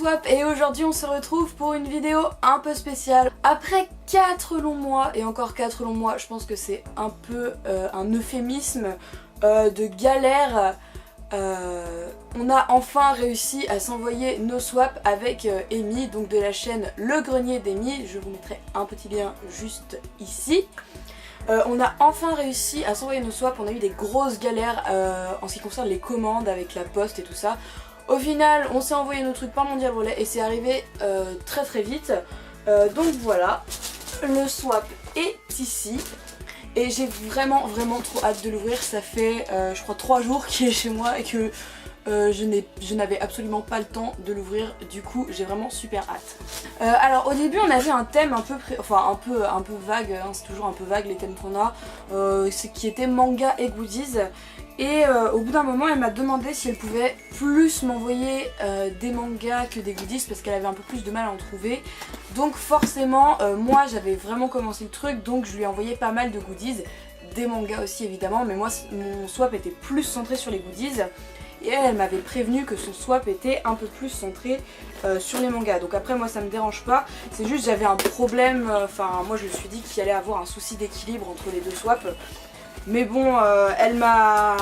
Swap et aujourd'hui on se retrouve pour une vidéo un peu spéciale. Après 4 longs mois, et encore 4 longs mois, je pense que c'est un peu un euphémisme de galère, on a enfin réussi à s'envoyer nos swaps avec Amy, donc de la chaîne Le Grenier d'Amy. Je vous mettrai un petit lien juste ici. On a enfin réussi à s'envoyer nos swaps, on a eu des grosses galères en ce qui concerne les commandes avec la poste et tout ça. Au final, on s'est envoyé nos trucs par Mondial Relay et c'est arrivé très vite. Donc voilà, le swap est ici. Et j'ai vraiment trop hâte de l'ouvrir. Ça fait je crois 3 jours qu'il est chez moi et que je n'avais absolument pas le temps de l'ouvrir. Du coup j'ai vraiment super hâte. Alors au début on avait un thème un peu vague, hein, c'est toujours un peu vague les thèmes qu'on a, qui était manga et goodies. Et au bout d'un moment elle m'a demandé si elle pouvait plus m'envoyer des mangas que des goodies parce qu'elle avait un peu plus de mal à en trouver. Donc forcément moi j'avais vraiment commencé le truc, donc je lui ai envoyé pas mal de goodies, des mangas aussi évidemment, mais moi mon swap était plus centré sur les goodies. Et elle m'avait prévenu que son swap était un peu plus centré sur les mangas. Donc après moi ça me dérange pas, c'est juste j'avais un problème, enfin moi je me suis dit qu'il allait avoir un souci d'équilibre entre les deux swaps. Mais bon, elle m'a...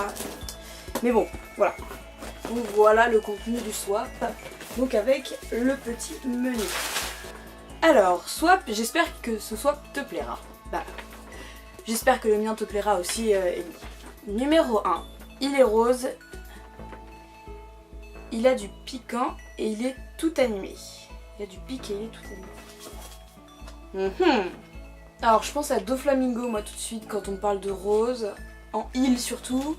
Mais bon, voilà. Donc voilà le contenu du swap. Donc avec le petit menu. Alors, swap, j'espère que ce swap te plaira. Bah, j'espère que le mien te plaira aussi, Amy. Numéro 1, il est rose. Il a du piquant et il est tout animé. Il a du pic et il est tout animé. Alors je pense à Doflamingo moi tout de suite quand on parle de rose, en île surtout.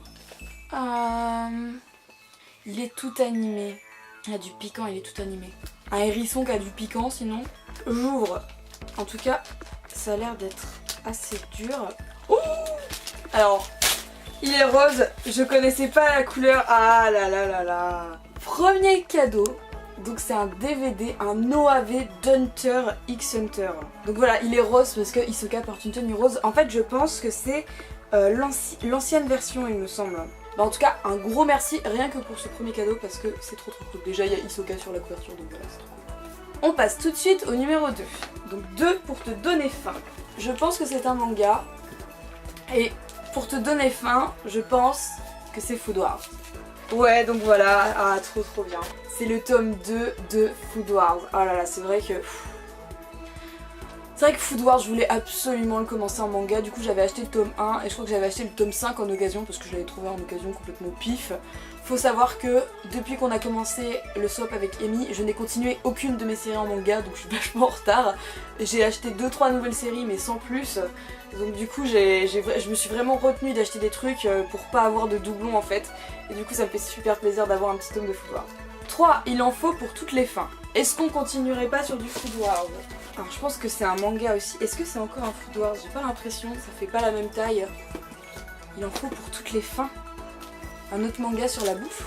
Il est tout animé. Il a du piquant, il est tout animé. Un hérisson qui a du piquant sinon. J'ouvre. En tout cas ça a l'air d'être assez dur. Ouh, alors il est rose, je connaissais pas la couleur. Ah là là là là. Premier cadeau. Donc c'est un DVD, un OAV d'Hunter x Hunter. Donc voilà, il est rose parce que Hisoka porte une tenue rose. En fait je pense que c'est l'ancienne version il me semble. Bah, en tout cas un gros merci rien que pour ce premier cadeau parce que c'est trop cool. Déjà il y a Hisoka sur la couverture donc voilà c'est trop cool. On passe tout de suite au numéro 2. Donc 2 pour te donner faim. Je pense que c'est un manga. Et pour te donner faim, je pense que c'est Food Wars. Ouais donc voilà, ah trop bien. C'est le tome 2 de Food Wars. Oh là là, c'est vrai que... C'est vrai que Food Wars, je voulais absolument le commencer en manga. Du coup j'avais acheté le tome 1 et je crois que j'avais acheté le tome 5 en occasion parce que je l'avais trouvé en occasion complètement pif. Faut savoir que depuis qu'on a commencé le swap avec Amy, je n'ai continué aucune de mes séries en manga, donc je suis vachement en retard. J'ai acheté 2-3 nouvelles séries mais sans plus. Donc du coup je me suis vraiment retenue d'acheter des trucs pour pas avoir de doublons en fait. Et du coup ça me fait super plaisir d'avoir un petit tome de Food Wars. 3. Il en faut pour toutes les fins. Est-ce qu'on continuerait pas sur du Food Wars? Alors je pense que c'est un manga aussi. Est-ce que c'est encore un Food Wars? J'ai pas l'impression, ça fait pas la même taille. Il en faut pour toutes les fins. Un autre manga sur la bouffe?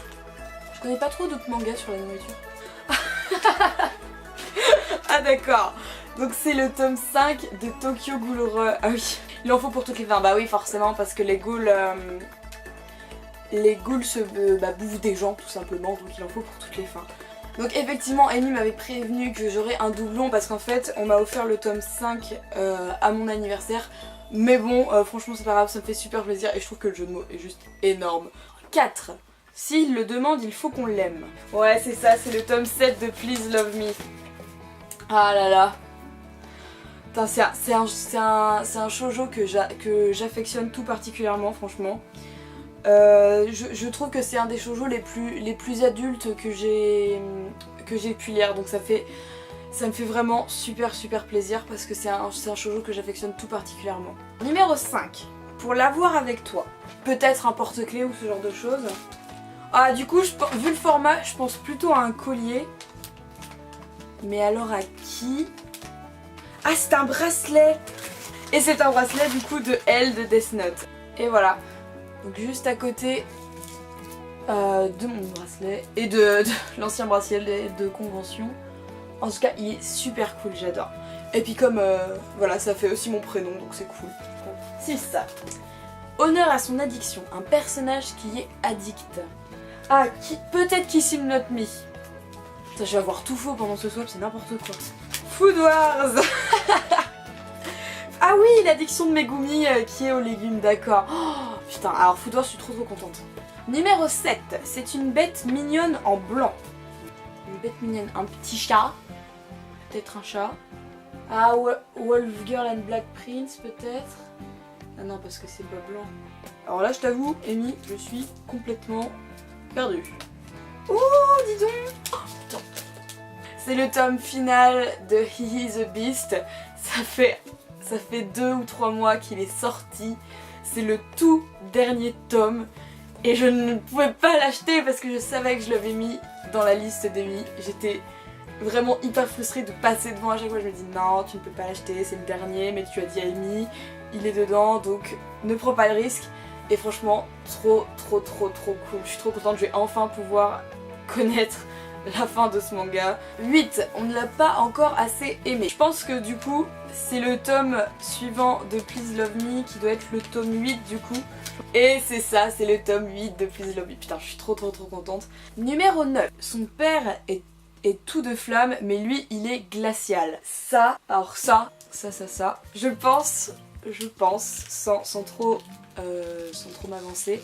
Je connais pas trop d'autres mangas sur la nourriture. Ah d'accord. Donc c'est le tome 5 de Tokyo Ghoul. Ah oui. Il en faut pour toutes les fins. Bah oui forcément parce que les ghouls se bouffent des gens tout simplement. Donc il en faut pour toutes les fins. Donc effectivement Amy m'avait prévenu que j'aurais un doublon parce qu'en fait on m'a offert le tome 5 à mon anniversaire. Mais bon franchement c'est pas grave, ça me fait super plaisir et je trouve que le jeu de mots est juste énorme. 4. S'il le demande il faut qu'on l'aime. Ouais c'est ça, c'est le tome 7 de Please Love Me. Ah là là. C'est un shoujo que j'affectionne tout particulièrement franchement. Je trouve que c'est un des shoujo les plus adultes que j'ai pu lire, donc ça me fait vraiment super plaisir parce que c'est un shoujo que j'affectionne tout particulièrement. Numéro 5, pour l'avoir avec toi. Peut-être un porte-clés ou ce genre de choses. Ah du coup vu le format je pense plutôt à un collier. Mais alors à qui? Ah c'est un bracelet. Et c'est un bracelet du coup de L de Death Note. Et voilà. Donc juste à côté de mon bracelet et de l'ancien bracelet de convention. En tout cas il est super cool, j'adore. Et puis comme voilà ça fait aussi mon prénom donc c'est cool. 6. Honneur à son addiction, un personnage qui est addict. Ah peut-être Kiss Him Not Me. Putain, je vais avoir tout faux pendant ce swap, c'est n'importe quoi. Food Wars. Ah oui, l'addiction de Megumi qui est aux légumes, d'accord. Oh, putain, alors Food Wars, je suis trop contente. Numéro 7, c'est une bête mignonne en blanc. Une bête mignonne, un petit chat. Peut-être un chat. Ah, Wolf Girl and Black Prince, peut-être. Ah non, parce que c'est pas blanc. Alors là, je t'avoue, Amy, je suis complètement perdue. Oh, dis donc. Oh, putain. C'est le tome final de He Is the Beast. Ça fait 2 ou 3 mois qu'il est sorti. C'est le tout dernier tome. Et je ne pouvais pas l'acheter parce que je savais que je l'avais mis dans la liste d'Amy. J'étais vraiment hyper frustrée de passer devant à chaque fois. Je me dis non, tu ne peux pas l'acheter, c'est le dernier, mais tu as dit à Amy, il est dedans, donc ne prends pas le risque. Et franchement, trop cool. Je suis trop contente, je vais enfin pouvoir connaître la fin de ce manga. 8, on ne l'a pas encore assez aimé. Je pense que du coup, c'est le tome suivant de Please Love Me qui doit être le tome 8 du coup. Et c'est ça, c'est le tome 8 de Please Love Me. Putain, je suis trop contente. Numéro 9, son père est tout de flamme, mais lui, il est glacial. Ça, alors ça. Je pense, sans trop m'avancer,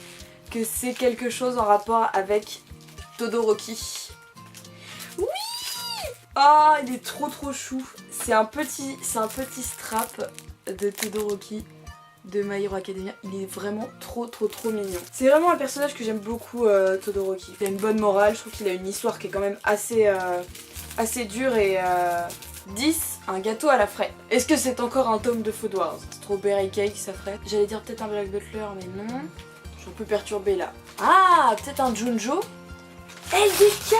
que c'est quelque chose en rapport avec Todoroki. Oui! Oh, il est trop chou. C'est un petit strap de Todoroki de My Hero Academia. Il est vraiment trop mignon. C'est vraiment un personnage que j'aime beaucoup, Todoroki. Il a une bonne morale, je trouve qu'il a une histoire qui est quand même assez dure et 10, un gâteau à la fraise. Est-ce que c'est encore un tome de Food Wars? Strawberry Cake, ça ferait. J'allais dire peut-être un Black Butler, mais non. Je suis un peu perturbée là. Ah, peut-être un Junjo? LDK!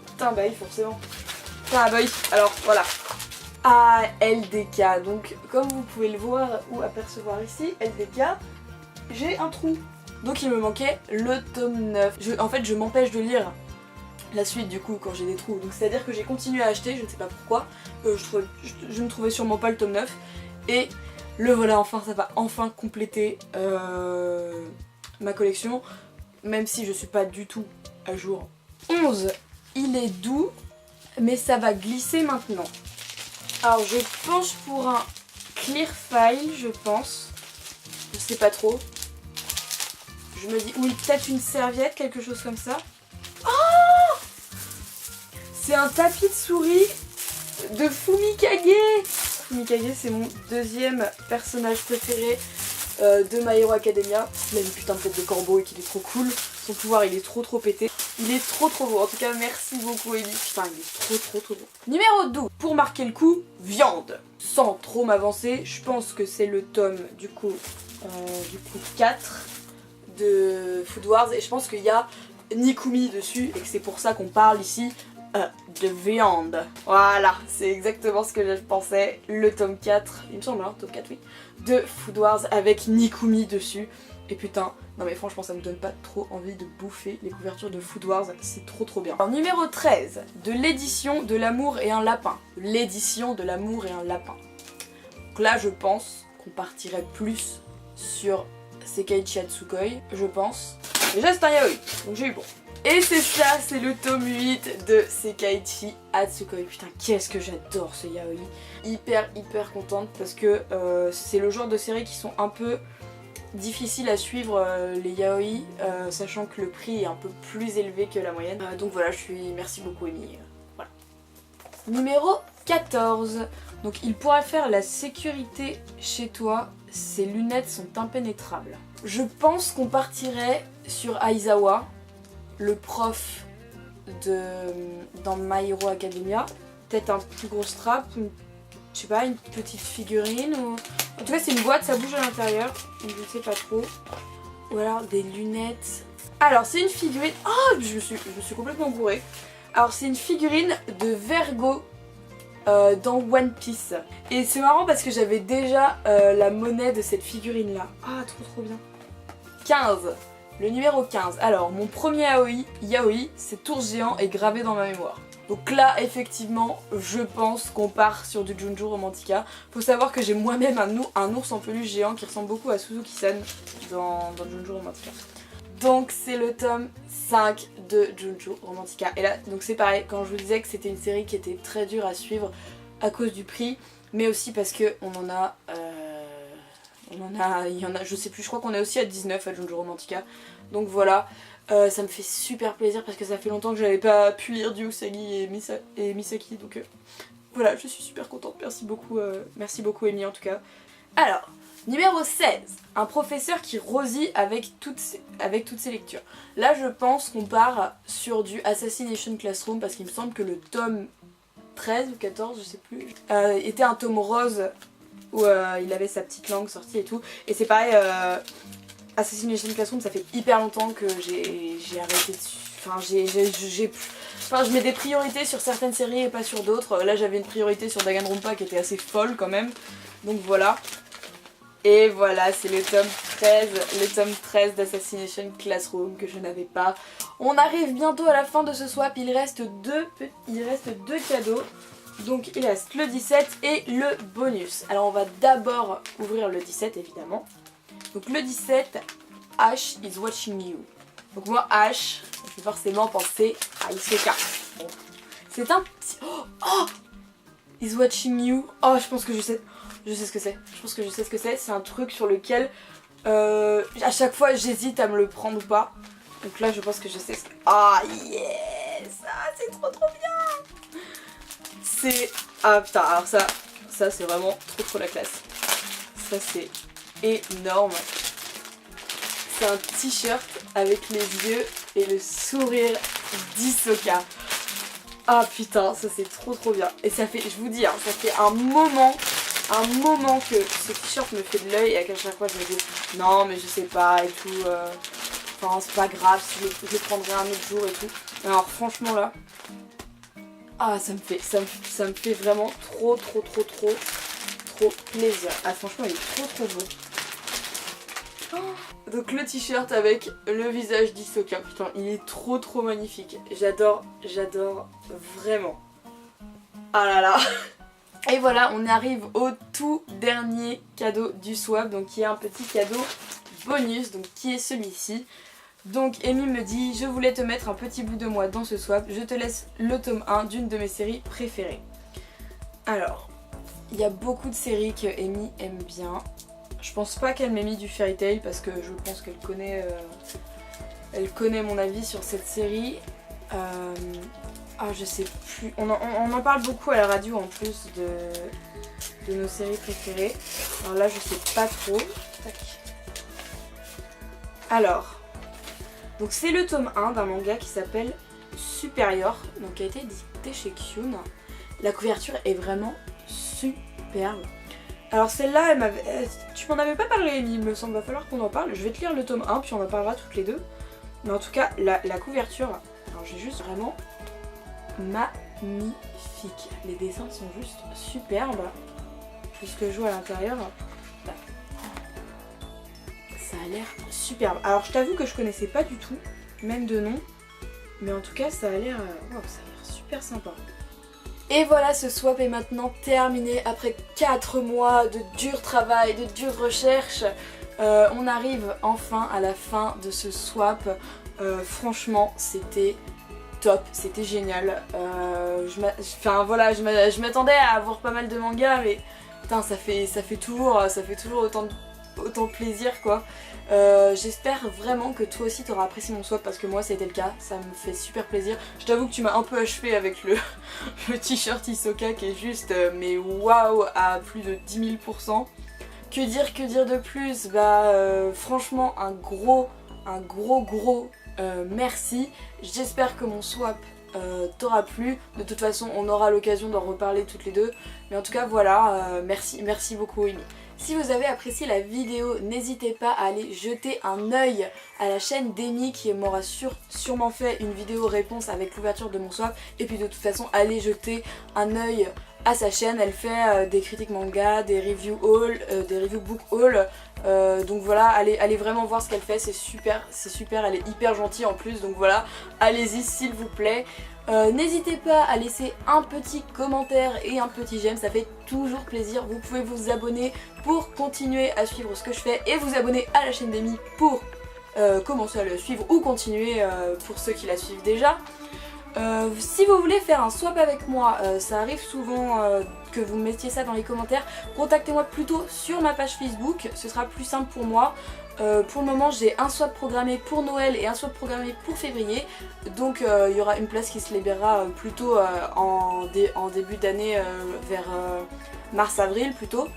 Putain, bah oui, forcément. Ah bah oui, alors voilà. Ah, LDK. Donc, comme vous pouvez le voir ou apercevoir ici, LDK, j'ai un trou. Donc il me manquait le tome 9. En fait, je m'empêche de lire la suite du coup quand j'ai des trous. Donc c'est-à-dire que j'ai continué à acheter, je ne sais pas pourquoi. Je ne trouvais sûrement pas le tome 9. Et le voilà, enfin, ça va enfin compléter ma collection. Même si je suis pas du tout à jour. 11, il est doux, mais ça va glisser maintenant. Alors je penche pour un clear file, je pense. Je sais pas trop. Je me dis, oui, peut-être une serviette, quelque chose comme ça. Oh! C'est un tapis de souris de Fumikage. Fumikage, c'est mon deuxième personnage préféré de My Hero Academia. Il a une putain de tête de corbeau et qu'il est trop cool. Son pouvoir, il est trop pété. Il est trop beau. En tout cas, merci beaucoup, Ellie. Putain, il est trop beau. Numéro 12. Pour marquer le coup, viande. Sans trop m'avancer, je pense que c'est le tome du coup 4 de Food Wars. Et je pense qu'il y a Nikumi dessus et que c'est pour ça qu'on parle ici de viande. Voilà, c'est exactement ce que je pensais. Le tome 4, il me semble, hein, tome 4, oui, de Food Wars avec Nikumi dessus. Et putain, non mais franchement ça me donne pas trop envie de bouffer les couvertures de Food Wars, c'est trop bien. Alors numéro 13, de l'édition de l'amour et un lapin. L'édition de l'amour et un lapin. Donc là je pense qu'on partirait plus sur Sekaiichi Hatsukoi, je pense. Déjà c'est un yaoi, donc j'ai eu bon. Et c'est ça, c'est le tome 8 de Sekaiichi Hatsukoi. Putain, qu'est-ce que j'adore ce yaoi. Hyper contente parce que c'est le genre de série qui sont un peu difficile à suivre les yaoi, sachant que le prix est un peu plus élevé que la moyenne. Donc voilà, merci beaucoup Amy. Voilà. Numéro 14. Donc il pourra faire la sécurité chez toi, ses lunettes sont impénétrables. Je pense qu'on partirait sur Aizawa, le prof dans My Hero Academia. Peut-être un plus gros strap, je sais pas, une petite figurine ou... En tout cas c'est une boîte, ça bouge à l'intérieur, donc je sais pas trop. Ou alors des lunettes. Alors c'est une figurine... Oh, je me suis complètement bourrée. Alors c'est une figurine de Vergo dans One Piece. Et c'est marrant parce que j'avais déjà la monnaie de cette figurine là. Ah, trop bien. 15. Le numéro 15. Alors mon premier yaoi, c'est Ours Géant est gravé dans ma mémoire. Donc là, effectivement, je pense qu'on part sur du Junjo Romantica. Faut savoir que j'ai moi-même un ours en peluche géant qui ressemble beaucoup à Suzuki-san dans Junjo Romantica. Donc c'est le tome 5 de Junjo Romantica. Et là, donc c'est pareil, quand je vous disais que c'était une série qui était très dure à suivre à cause du prix, mais aussi parce que il y en a, je sais plus, je crois qu'on est aussi à 19 à Junjo Romantica. Donc voilà, ça me fait super plaisir parce que ça fait longtemps que j'avais pas pu lire du Usagi et Misaki, donc voilà, je suis super contente, merci beaucoup Amy en tout cas. Alors, numéro 16, un professeur qui rosit avec toutes ses lectures. Là je pense qu'on part sur du Assassination Classroom parce qu'il me semble que le tome 13 ou 14, je sais plus, était un tome rose où il avait sa petite langue sortie et tout. Et c'est pareil, Assassination Classroom, ça fait hyper longtemps que j'ai arrêté dessus. Enfin, je mets des priorités sur certaines séries et pas sur d'autres. Là j'avais une priorité sur Danganronpa qui était assez folle quand même. Donc voilà. Et voilà, c'est le tome 13 d'Assassination Classroom que je n'avais pas. On arrive bientôt à la fin de ce swap, il reste deux cadeaux. Donc il reste le 17 et le bonus. Alors on va d'abord ouvrir le 17 évidemment. Donc le 17, Ash is watching you. Donc moi Ash, je vais forcément penser à Hisoka. Bon. C'est un petit... Oh, is watching you. Oh, je pense que je sais ce que c'est. Je pense que je sais ce que c'est. C'est un truc sur lequel à chaque fois j'hésite à me le prendre ou pas. Donc là je pense que je sais ce que... Ah yes, ah, c'est trop bien. C'est... Ah putain, alors ça c'est vraiment trop la classe. Ça c'est énorme. C'est un t-shirt avec les yeux et le sourire d'Hisoka. Ah putain, ça c'est trop bien. Et ça fait, je vous dis, hein, ça fait un moment que ce t-shirt me fait de l'œil et qu'à chaque fois je me dis non mais je sais pas et tout. Enfin c'est pas grave, si je le prendrai un autre jour et tout. Alors franchement là, ah ça me fait vraiment trop plaisir. Ah franchement il est trop beau. Oh, donc le t-shirt avec le visage d'Hisoka, putain il est trop magnifique. J'adore vraiment. Ah là là. Et voilà, on arrive au tout dernier cadeau du swap, donc qui est un petit cadeau bonus, donc qui est celui-ci. Donc Amy me dit, je voulais te mettre un petit bout de moi dans ce swap, je te laisse le tome 1 d'une de mes séries préférées. Alors, il y a beaucoup de séries que Amy aime bien. Je pense pas qu'elle m'ait mis du Fairy Tail parce que je pense qu'elle connaît, mon avis sur cette série. Ah je sais plus, on en parle beaucoup à la radio en plus de nos séries préférées. Alors là je sais pas trop. Tac. Alors, donc c'est le tome 1 d'un manga qui s'appelle Superior, donc qui a été édité chez Kyun. La couverture est vraiment superbe. Alors celle-là, tu m'en avais pas parlé Amy, il me semble, va falloir qu'on en parle. Je vais te lire le tome 1 puis on en parlera toutes les deux. Mais en tout cas, la couverture, alors j'ai juste vraiment... magnifique. Les dessins sont juste superbes. Puisque je joue à l'intérieur, ça a l'air superbe. Alors je t'avoue que je connaissais pas du tout, même de nom. Mais en tout cas ça a l'air super sympa. Et voilà, ce swap est maintenant terminé après 4 mois de dur travail, de dure recherche. On arrive enfin à la fin de ce swap. Franchement c'était top, c'était génial. Je m'attendais à avoir pas mal de mangas, mais putain, ça fait toujours autant plaisir quoi. J'espère vraiment que toi aussi t'auras apprécié mon swap parce que moi c'était le cas, ça me fait super plaisir. Je t'avoue que tu m'as un peu achevé avec le t-shirt Hisoka qui est juste mais waouh à plus de 10 000%. Que dire de plus? Franchement un gros merci. J'espère que mon swap t'aura plu. De toute façon on aura l'occasion d'en reparler toutes les deux. Mais en tout cas voilà, merci beaucoup Amy. Si vous avez apprécié la vidéo, n'hésitez pas à aller jeter un œil à la chaîne d'Amy qui m'aura sûrement fait une vidéo réponse avec l'ouverture de mon swap. Et puis de toute façon allez jeter un œil à sa chaîne, elle fait des critiques manga, des review book haul. Donc voilà, allez vraiment voir ce qu'elle fait, c'est super, elle est hyper gentille en plus, donc voilà, allez-y s'il vous plaît. N'hésitez pas à laisser un petit commentaire et un petit j'aime, ça fait toujours plaisir. Vous pouvez vous abonner pour continuer à suivre ce que je fais et vous abonner à la chaîne d'Amy pour commencer à la suivre ou continuer pour ceux qui la suivent déjà. Si vous voulez faire un swap avec moi, ça arrive souvent que vous mettiez ça dans les commentaires, contactez-moi plutôt sur ma page Facebook, ce sera plus simple pour moi. Pour le moment j'ai un swap programmé pour Noël et un swap programmé pour février, donc il y aura une place qui se libérera plutôt en début d'année, vers mars-avril plutôt.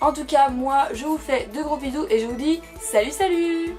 En tout cas moi je vous fais de gros bisous et je vous dis salut salut!